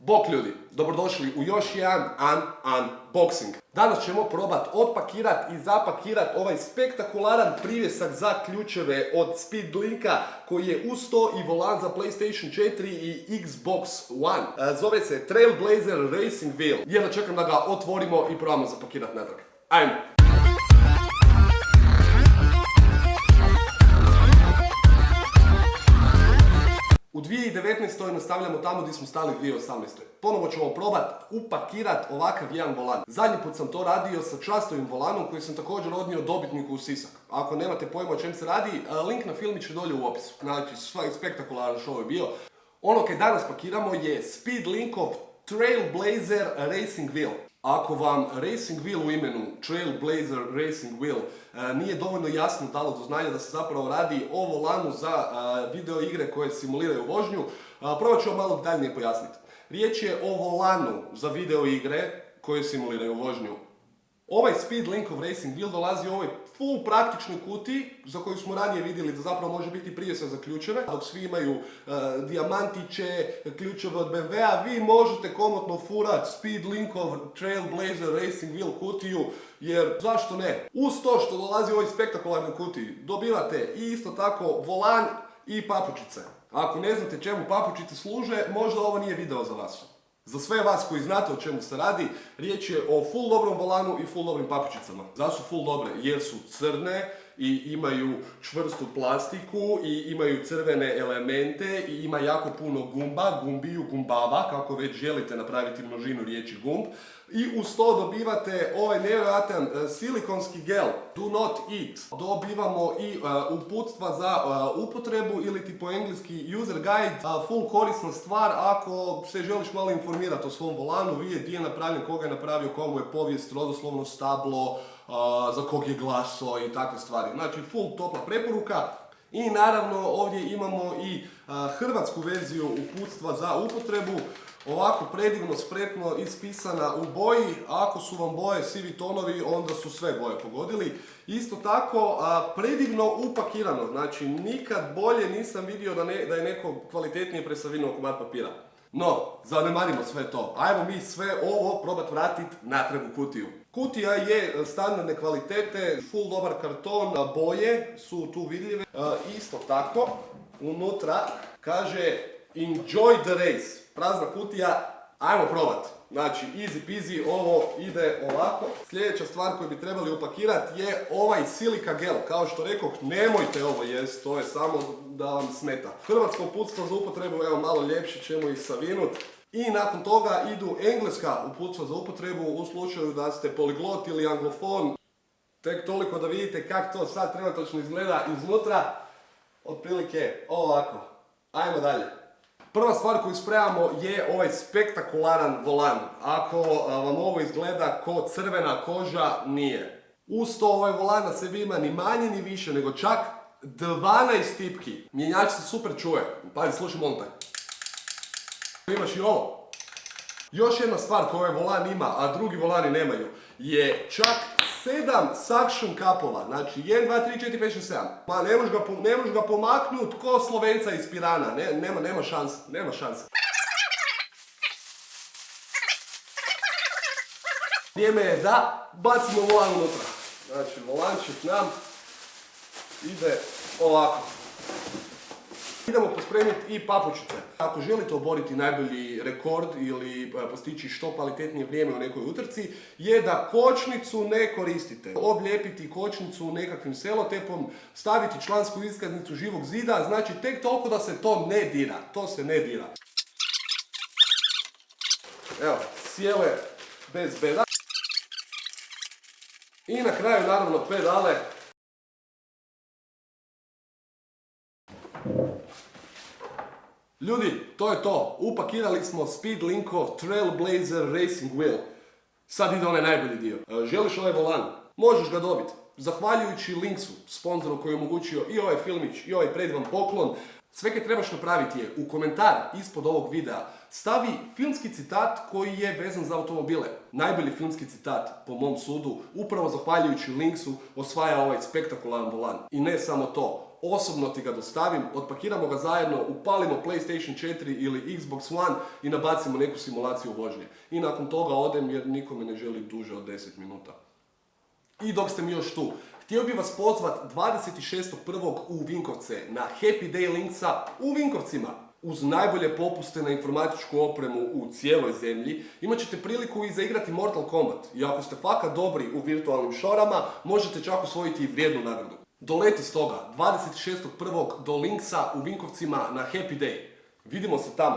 Bok ljudi, dobrodošli u još jedan unboxing. Danas ćemo probati otpakirat i zapakirat ovaj spektakularan privjesak za ključeve od Speedlinka koji je uz to i volan za PlayStation 4 i Xbox One. Zove se Trailblazer Racing Wheel. Jedno čekam da ga otvorimo i probamo zapakirat natrag. Ajmo! U 2019. nastavljamo tamo gdje smo stali u 2018. Ponovo ćemo probati upakirat ovakav jedan volan. Zadnji put sam to radio sa častovim volanom koji sam također odnio dobitniku u Sisak. Ako nemate pojma o čem se radi, link na filmić je dolje u opisu. Znači, spektakularan show je bio. Ono kaj danas pakiramo je Speedlinkov Trailblazer Racing Wheel. Ako vam Racing Wheel u imenu Trailblazer Racing Wheel nije dovoljno jasno dalo do znanja da se zapravo radi o volanu za video igre koje simuliraju vožnju, probat ću vam malo detaljnije pojasniti. Riječ je o volanu za video igre koje simuliraju vožnju. Ovaj Speedlinkov Racing Wheel dolazi u ovoj full praktičnoj kutiji za koju smo ranije vidjeli da zapravo može biti privjesak za ključeve. Dok svi imaju dijamantiće, ključeve od BMW-a, vi možete komotno furat Speedlinkov Trailblazer Racing Wheel kutiju, jer zašto ne? Uz to što dolazi u ovoj spektakularnoj kutiji dobivate i isto tako volan i papučice. Ako ne znate čemu papučice služe, možda ovo nije video za vas. Za sve vas koji znate o čemu se radi, riječ je o full dobrom volanu i full dobrim papučicama. Zašto su full dobre? Jer su crne i imaju čvrstu plastiku i imaju crvene elemente i ima jako puno gumba, gumbiju, gumbava, kako već želite napraviti množinu riječi gumb. I uz to dobivate ovaj nevjerojatan silikonski gel, do not eat. Dobivamo i uputstva za upotrebu ili ti po engleski user guide, full korisna stvar ako se želiš malo informirati o svom volanu, vidjeti gdje je napravljen, koga je napravio, komu je povijest, rodoslovno stablo, za kog je glaso i takve stvari. Znači full topla preporuka. I naravno ovdje imamo i hrvatsku verziju uputstva za upotrebu. Ovako predivno, spretno ispisana u boji. Ako su vam boje sivi tonovi, onda su sve boje pogodili. Isto tako predivno upakirano. Znači nikad bolje nisam vidio da je neko kvalitetnije presavinuo komad papira. No, zanemarimo sve to. Ajmo mi sve ovo probati vratiti natrag u kutiju. Kutija je standardne kvalitete, full dobar karton, boje su tu vidljive. Isto tako, unutra kaže Enjoy the race. Prazna kutija, ajmo probat. Znači, easy peasy, ovo ide ovako. Sljedeća stvar koju bi trebali upakirati je ovaj silika gel. Kao što rekoh, nemojte ovo jest, to je samo da vam smeta. Hrvatsko uputstvo za upotrebu, evo malo ljepše ćemo ih savinut. I nakon toga idu engleska uputstva za upotrebu u slučaju da ste poliglot ili anglofon. Tek toliko da vidite kako to sad trenutačno izgleda iznutra. Otprilike ovako. Ajmo dalje. Prva stvar koju spremamo je ovaj spektakularan volan. Ako vam ovo izgleda ko crvena koža, nije. Uz to ovaj volan na sebi ima ni manje ni više nego čak 12 tipki. Mjenjač se super čuje. Pazi, slušaj molim te. Imaš i ovo. Još jedna stvar koju ovaj volan ima, a drugi volani nemaju, je čak 7 suction kapova. Znači 1, 2, 3, 4, 5, 6, 7. Ma ne možeš ga pomaknut ko Slovenca iz Pirana. Nema šanse. Nema šanse. Vrijeme je da bacimo volan unutra. Znači volančik nam ide ovako. Idemo pospremiti i papučice. Ako želite oboriti najbolji rekord ili postići što kvalitetnije vrijeme u nekoj utrci, je da kočnicu ne koristite. Oblijepiti kočnicu nekakvim selotepom, staviti člansku iskaznicu Živog zida, znači tek toliko da se to ne dira. To se ne dira. Evo, sjele bez beda. I na kraju naravno pedale. Ljudi, to je to. Upakirali smo Speedlinkov Trailblazer Racing Wheel. Sad ide onaj najbolji dio. Želiš ovaj volan? Možeš ga dobiti. Zahvaljujući Linksu, sponzoru koji je omogućio i ovaj filmić i ovaj predivan poklon. Sve kaj trebaš napraviti je u komentar ispod ovog videa stavi filmski citat koji je vezan za automobile. Najbolji filmski citat, po mom sudu, upravo zahvaljujući Linksu, osvaja ovaj spektakularan volan. I ne samo to. osobno ti ga dostavim, otpakiramo ga zajedno, upalimo PlayStation 4 ili Xbox One i nabacimo neku simulaciju vožnje. I nakon toga odem jer nikome ne želi duže od 10 minuta. I dok ste mi još tu, htio bih vas pozvat 26.1. u Vinkovce na Happy Day Linksa u Vinkovcima. Uz najbolje popuste na informatičku opremu u cijeloj zemlji, imat ćete priliku i zaigrati Mortal Kombat. I ako ste fakat dobri u virtualnim šorama, možete čak osvojiti i vrijednu nagradu. Doleti stoga 26.1. do Linksa u Vinkovcima na Happy Day. Vidimo se tamo.